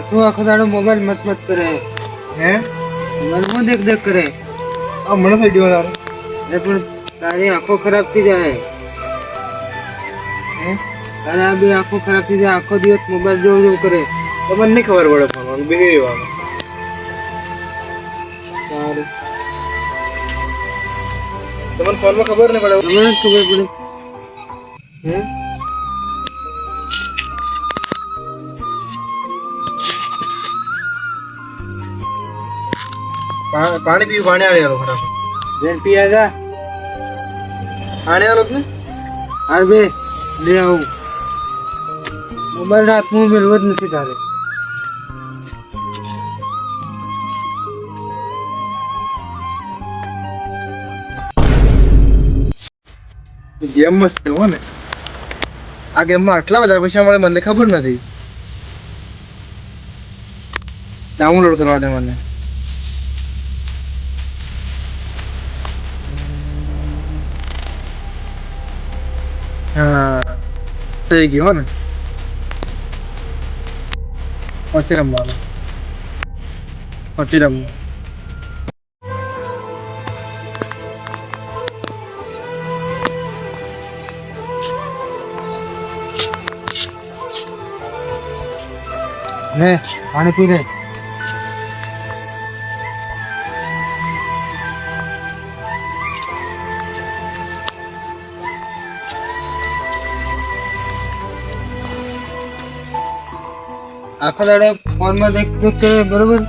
તું આખો દાડો મોબાઈલ મત મત કરે હે મનમાં દેખ દેખ કરે આ મને થઈ ગયો તારું પણ તારી આંખો ખરાબ થઈ જાય હે તારે આ બી આંખો ખરાબ થઈ જાય આખો દિવસ મોબાઈલ જોવું જોવું કરે તમને નહીં ખબર પડે ફોન બેહી રહેવાનું સારું તમને ફોનમાં ખબર નહીં પડે મને જ ખબર પડે હે પાણી પીવું પાણી આડી આલો ખરાબ બેન પિયા જા આડી આલો ને હાલ બે લે આવું મોબાઈલ હાથમાં મેળવો જ નથી તારે ગેમ મસ્ત હો ને આ ગેમમાં આટલા બધા પૈસા મળે મને ખબર નથી ડાઉનલોડ કરવા દે મને હા થઈ ગયું હો ને પછી રમવાનું પછી રમવાનું લે પાણી પી લે આખો દાડે ફોનમાં દેખ દેખ કરે બરોબર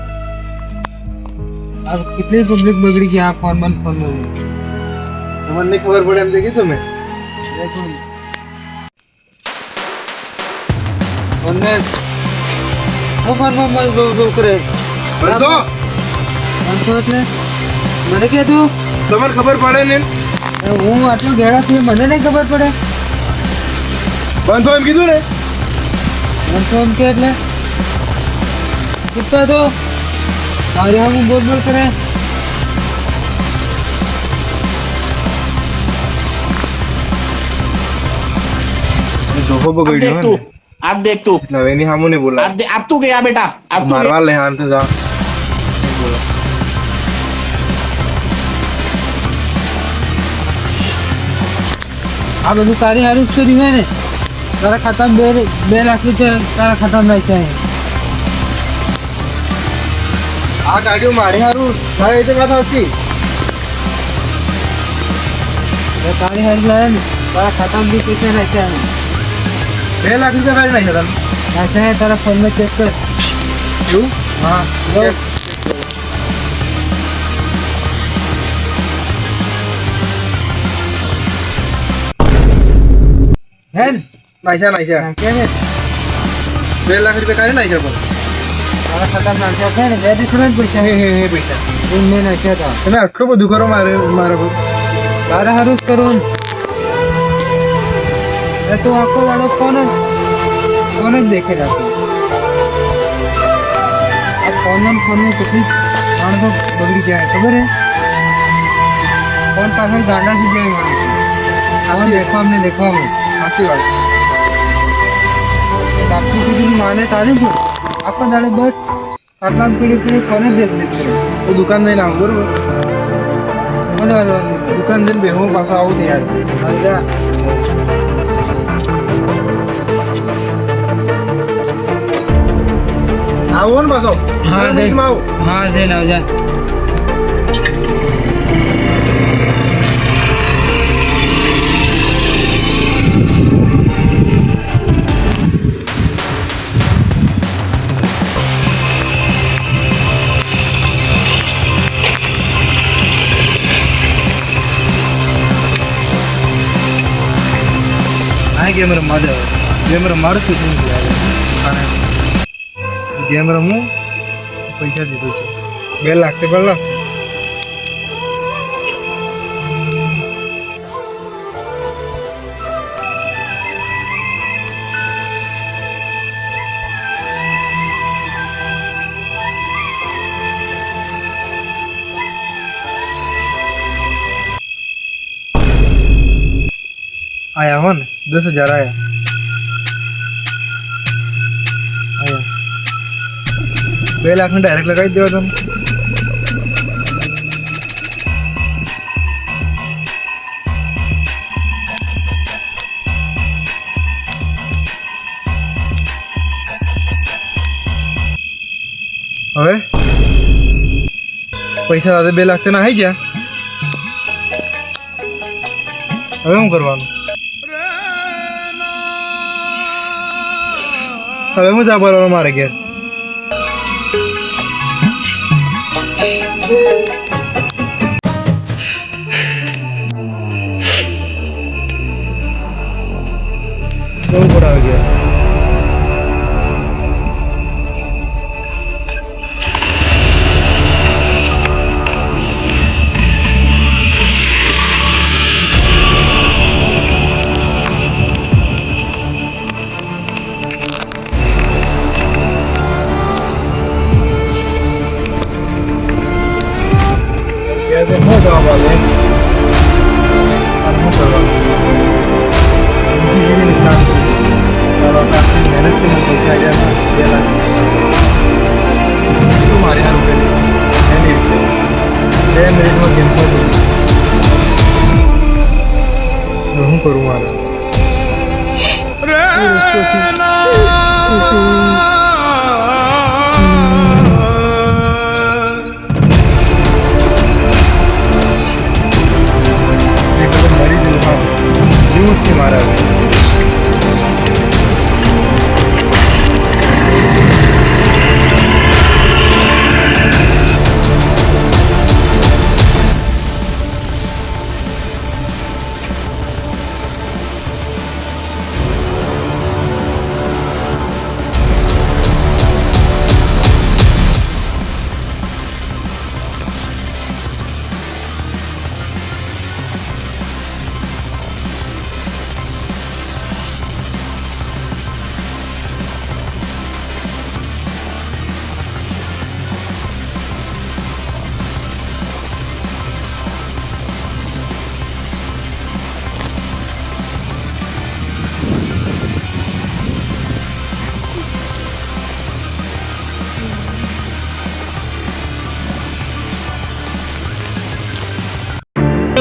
આ કેટલી પબ્લિક બગડી ગઈ આ ફોનમાં તમને નહીં ખબર પડે એમ કીધું મેં ફોનમાં મન જોવું કરે બંધો બંધો એટલે મને કે તું તમને ખબર પડે ને હું આટલું ઘેડા છું મને નહીં ખબર પડે બંધો એમ કીધું ને બંધો એમ કે એટલે ચૂપતા તો મારે હું બોલ બોલ કરે ધોકો બગડ્યો तू आप देख तू નવેની હામુ ને બોલા अब तू गया बेटा अब तू મારવા લે હાન તો જા આ બધું તારી હારું જ કર્યું હોય ને તારા ખાતામાં 2 લાખ રૂપિયા તારા ખાતામાં નાખ્યા આ ગાડીઓ મારી હારું થાય એ તો વાત હતી છે તારી હારું લાવે ને તારા ખાતામાં બી પૈસા નાખ્યા 2 લાખ રૂપિયા કાઢી નાખ્યા તમે નાખ્યા તારા ફોનમાં ચેક કર એવું હા હેન નાખ્યા નાખ્યા નાખ્યા ને 2 લાખ રૂપિયા કાઢી નાખ્યા પણ તારા ખાતામાં નાખ્યા છે ને બે દીકરા પૈસા હે પૈસા મેં નાખ્યા હતા તમે આટલું બધું કરો મારા પર તારા હારું જ કરવું ને તું આખો વાળો ફોન જ દેખે રાખો આ ફોનમાં કેટલી માણસો બગડી જાય ખબર હે ફોન પાછળ ગાંડા થઈ જાય માણસો આવા દેખવામાં સાચી વાત ડાક્ટર કીધું માને તારે પણ આખો દાડે બસ આટલા પીડી ફોન જ દેખ કરે તો દુકાન જઈને આવું બરોબર મને દુકાન જઈને બેહું પાછો આવું તૈયાર વાંધો આવો ને પાછો હા, દસ મિનિટમાં આવું હા જઈને આવજા ગેમ રમવા દે ગેમ રમવાનું શું ગેમ રમવું પૈસા દીધું છે 2 લાખ થી પહેલા आया हो ना 10,000 आया 2 લાખ ને ડાયરેક્ટ લગાવી દેવા તમે. હવે પૈસા સાથે 2 લાખ તેના આવી ગયા. હવે શું કરવાનું? હવે હું જા બોલવાનું મારે ઘેર. બહુ પડાવે ઘેર. No jawab આવે. શું કરવાનું? બીજી નુકસાન ચાલો આપણે મહેનત કરીને પૈસા આવ્યા 2 લાખ શું મારી હારું કરી એની રીતે 2 મિનિટમાં ગેમ પહોંચી. શું કરું મારે? મારા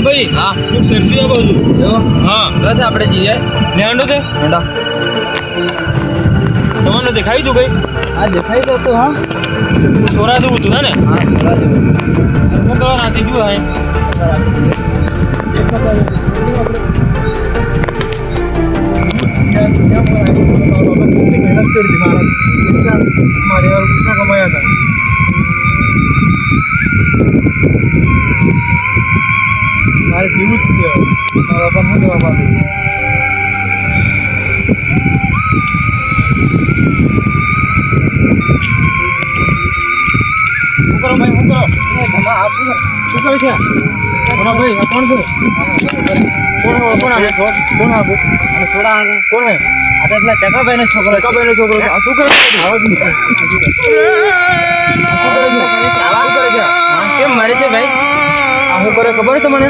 ભાઈ હા હું શેરથી આવું છું હા બસ આપણે જઈએ ને આંડો છે આંડા તમને દેખાઈ તું ભાઈ હા દેખાઈ તો તો હા સોરા જેવું તું હે ને હા સોરા જેવું હું તો રાતે ગયો હે મહેનત કરી મારે કમાયા હતા મારે જીવું જ છે મારા બાપા શું જવાબ આપે શું કરો ભાઈ શું કરો શું કરે છે કોના ભાઈ આ કોણ છે કોણ આવે કોણ આવે અને થોડા આવે કોણ હે આ તો પેલા ચકાભાઈનો છોકરો છે આ શું કરે કેમ મારે છે ભાઈ હું કરે ખબર છે તમને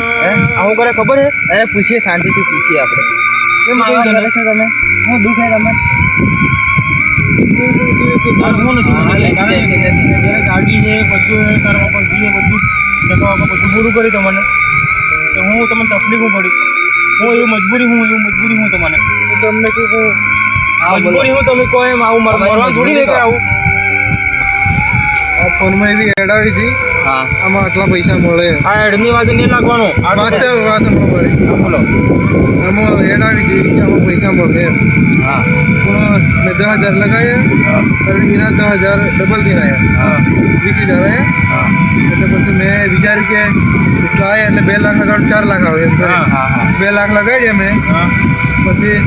હું કરે ખબર છે અરે પૂછીએ શાંતિથી પૂછીએ આપણે કેમ આવા કરે છે તમે હું દુખ હે તમને ગાડી છે બધું કરવા પર જઈએ બધું જગવા પર બધું પૂરું કરી તમને તો હું તમને તકલીફ પડી હું એવું મજબૂરી હું તમને તમને શું મજબૂરી હું તમે કહો એમ આવું મરવા થોડી દે કે આવું આ ફોનમાં એવી એડ આવી હતી હા આમાં આટલા પૈસા મળે આ એડની વાત નહીં લાગવાનો વાત મળે બોલો આમાં એડ આવી હતી કે આમાં પૈસા મળે હા પણ મેં 10,000 લગાવ્યા અને એના 10,000 ડબલ થઈને આવ્યા હા 20,000 આવ્યા હા એટલે પછી મેં વિચાર્યું કે એટલા આવ્યા એટલે 2 લાખ લગાડ 4 લાખ આવે હા હા 2 લાખ લગાડ્યા મેં પછી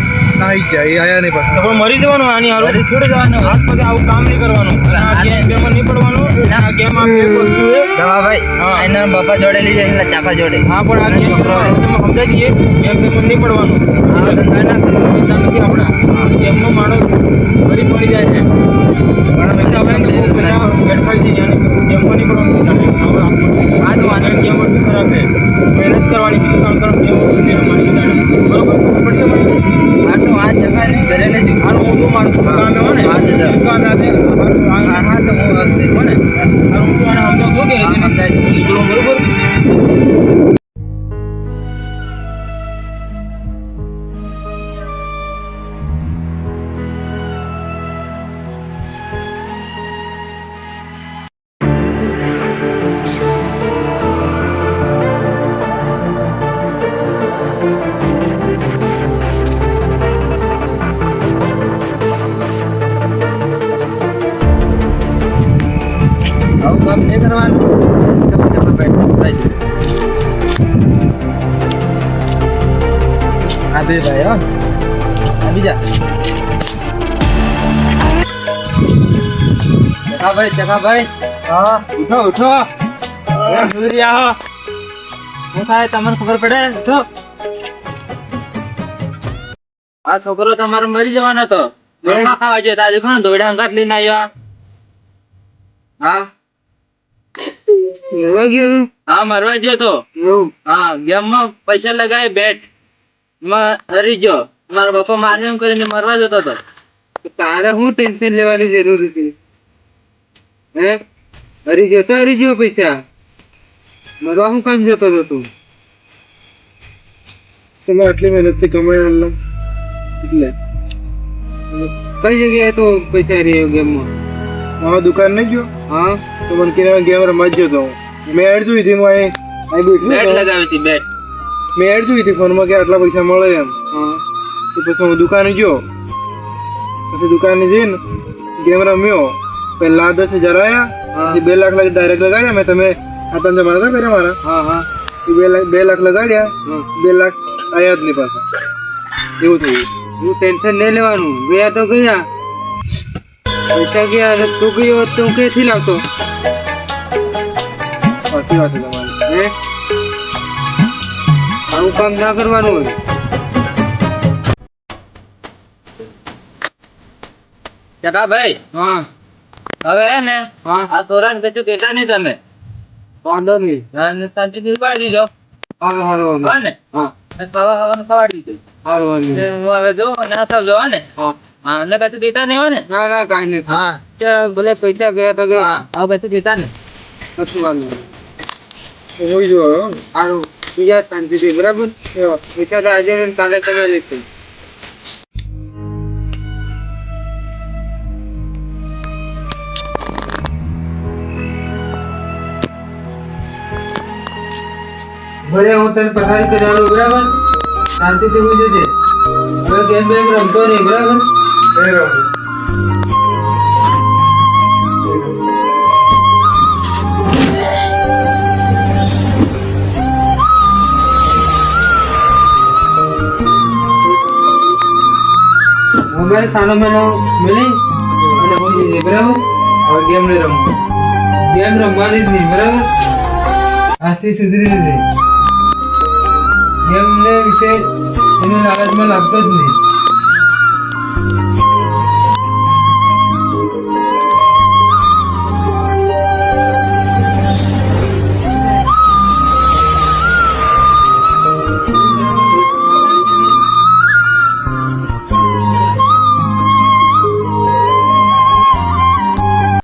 આવી ગયા એ આયા નહીં પાછા પણ મરી જવાનું આની હાલ છોડી જવાનું આજ પછી આવું કામ નહીં કરવાનું આ ગેમમાં નહીં પડવાનું આ ગેમ આ બે વસ્તુ છે દવા ભાઈ એના બાપા જોડે લઈ જાય એના ચાકા જોડે હા પણ આ ગેમ તમે સમજાઈ દઈએ ગેમમાં નહીં પડવાનું આ ધંધાના પૈસા નથી આપણા ગેમનો માણસ ગરીબ પડી જાય છે ઘણા પૈસા આપણે બેઠાઈ જઈએ અને ગેમમાં નહીં પડવાનું આ તો આને ગેમ વસ્તુ ખરાબ છે મહેનત કરવાની બીજું કામ કરવાનું ગેમ વસ્તુ બરોબર પડશે મને આ તો આ જગ્યા ઘરે લેજો આનું હું મારું કામ હોય ને 5,000 દુકાન આ હા તો હું આવું કામ નહીં કરવાનું. હા બે ભાઈ હો આવી જા. ચકાભાઈ હા ઉઠો ઉઠો. સૂર્યા હું થાય તમને ખબર પડે? ઉઠો. આ છોકરો તમારો મરી જવાનો હતો. ઘરમાં ખાવા જોઈએ તાજે પણ દોડા અંગાત લઈને આવ્યા. હા મરવા ગયો? હા મરવા ગયો તો. હા ગેમમાં પૈસા લગાવી બેટ માં હરી ગયો. મારા બાપા મારે એમ કરીને મરવા જતો હતો. તારે શું ટેન્શન લેવાની જરૂર હતી? હે હરી ગયો તો હરી ગયો. પૈસા મરવા શું કામ જતો હતો તું? તમે આટલી મહેનતથી કમાઈ એટલે કઈ જગ્યાએ તો પૈસા રહ્યો ગેમમાં? મારા દુકાન નહીં ગયો. હા તો મને કિરાના ગેમ રમવા જ જતો. મેં એડ જોઈ હતી. બેટ લગાવી હતી. બેટ મેં એડ જોઈ હતી ફોનમાં કે આટલા પૈસા મળે એમ. હા તો પછી હું દુકાને ગયો. પછી દુકાને જઈને ગેમ રમ્યો. પહેલા 10,000 આવ્યા. 2 લાખ ડાયરેક્ટ લગાડ્યા મેં. તમે આ તમને મારા કરે મારા. હા હા 2 લાખ લગાડ્યા. 2 લાખ આવ્યા જ નહીં પાછા. એવું થયું. હું ટેન્શન નહીં લેવાનું. ગયા તો ગયા પૈસા ગયા. તું ગયો તો હું ક્યાંથી લાવતો? સાચી વાત છે તમારી. હે આવું કામ ના કરવાનું હોય. ચકાભાઈ હા હવે હે ને આ તોરાન કચું કેતા નહીં તમે. વાંધો નહીં. સાંજે પાડી દીધો. હા ને હા ખાવાનું ખવાડી દીધું. હવે જો ના સમજો ને. હા ને કચું દેતા નહીં હોય ને? ના ના કાંઈ નહીં. હા ચાલ ભલે પૈસા ગયા તો ગયા. હવે પૈસા દેતા ને કશું વાંધો નહીં. હોઈ જો સારું બીજા શાંતિથી બરાબર. પૈસા તો આજે કાલે તમે લઈ. ભલે હું તને પસારી કરાવું બરાબર. શાંતિથી હું જોજે. હવે ગેમ બેમ રમતો નહીં બરાબર. મોબાઈલ ખાનો મેનો મિલી અને હું જઈએ બરાબર. હવે ગેમ નહીં રમવું. ગેમ રમવાની જ નહીં બરાબર. આજથી સુધરી જશે. ગેમને વિશે એને લાલચમાં લાગતો જ નહીં.